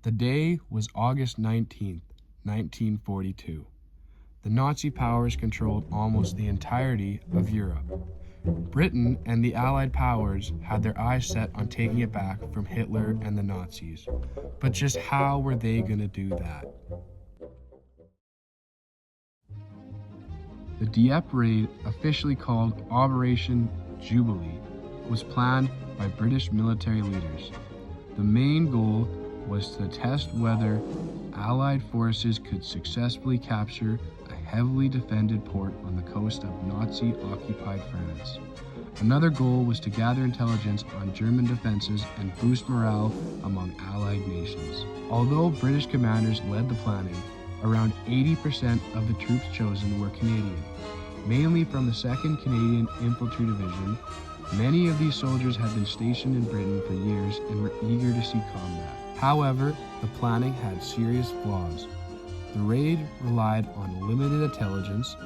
The day was August 19th, 1942. The Nazi powers controlled almost the entirety of Europe. Britain and the Allied powers had their eyes set on taking it back from Hitler and the Nazis. But just how were they going to do that? The Dieppe raid, officially called Operation Jubilee, was planned by British military leaders. The main goal was to test whether Allied forces could successfully capture a heavily defended port on the coast of Nazi-occupied France. Another goal was to gather intelligence on German defenses and boost morale among Allied nations. Although British commanders led the planning, around 80% of the troops chosen were Canadian, mainly from the 2nd Canadian Infantry Division. Many of these soldiers had been stationed in Britain for years and were eager to see combat. However, the planning had serious flaws. The raid relied on limited intelligence,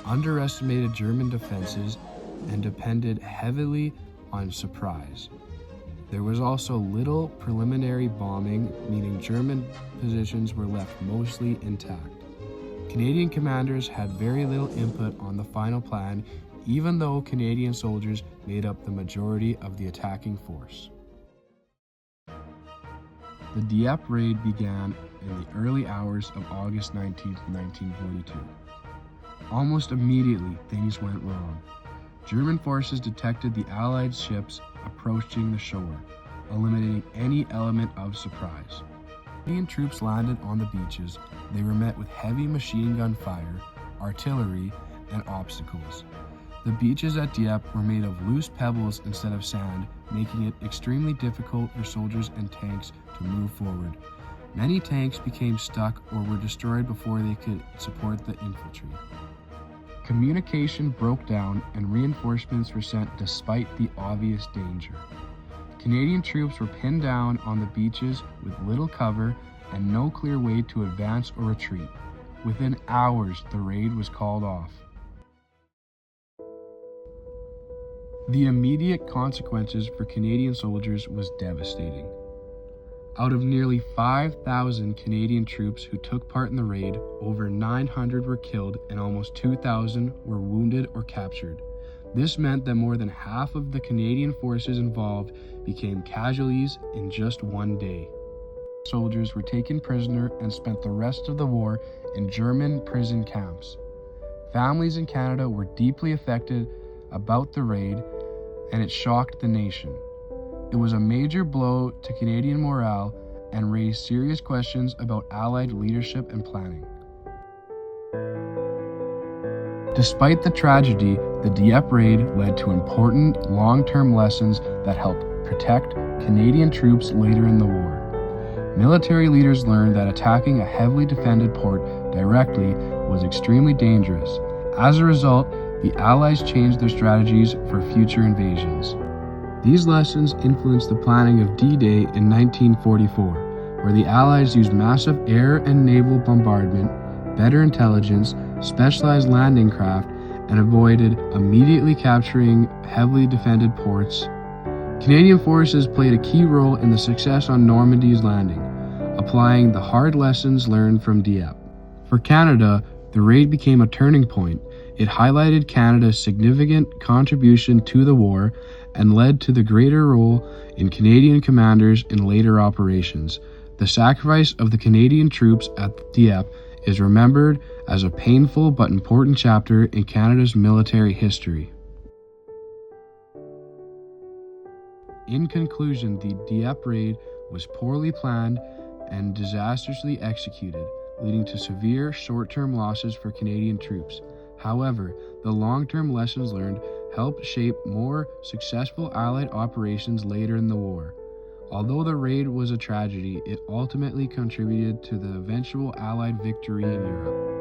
underestimated German defenses, and depended heavily on surprise. There was also little preliminary bombing, meaning German positions were left mostly intact. Canadian commanders had very little input on the final plan, even though Canadian soldiers made up the majority of the attacking force. The Dieppe raid began in the early hours of August 19th, 1942. Almost immediately, things went wrong. German forces detected the Allied ships approaching the shore, eliminating any element of surprise. Canadian troops landed on the beaches. They were met with heavy machine gun fire, artillery, and obstacles. The beaches at Dieppe were made of loose pebbles instead of sand, making it extremely difficult for soldiers and tanks to move forward. Many tanks became stuck or were destroyed before they could support the infantry. Communication broke down and reinforcements were sent despite the obvious danger. Canadian troops were pinned down on the beaches with little cover and no clear way to advance or retreat. Within hours, the raid was called off. The immediate consequences for Canadian soldiers was devastating. Out of nearly 5,000 Canadian troops who took part in the raid, over 900 were killed and almost 2,000 were wounded or captured. This meant that more than half of the Canadian forces involved became casualties in just one day. Soldiers were taken prisoner and spent the rest of the war in German prison camps. Families in Canada were deeply affected about the raid, and it shocked the nation. It was a major blow to Canadian morale and raised serious questions about Allied leadership and planning. Despite the tragedy, the Dieppe raid led to important long-term lessons that helped protect Canadian troops later in the war. Military leaders learned that attacking a heavily defended port directly was extremely dangerous. As a result, the Allies changed their strategies for future invasions. These lessons influenced the planning of D-Day in 1944, where the Allies used massive air and naval bombardment, better intelligence, specialized landing craft, and avoided immediately capturing heavily defended ports. Canadian forces played a key role in the success on Normandy's landing, applying the hard lessons learned from Dieppe. For Canada, the raid became a turning point. It highlighted Canada's significant contribution to the war and led to the greater role in Canadian commanders in later operations. The sacrifice of the Canadian troops at Dieppe is remembered as a painful but important chapter in Canada's military history. In conclusion, the Dieppe raid was poorly planned and disastrously executed, leading to severe short-term losses for Canadian troops. However, the long-term lessons learned helped shape more successful Allied operations later in the war. Although the raid was a tragedy, it ultimately contributed to the eventual Allied victory in Europe.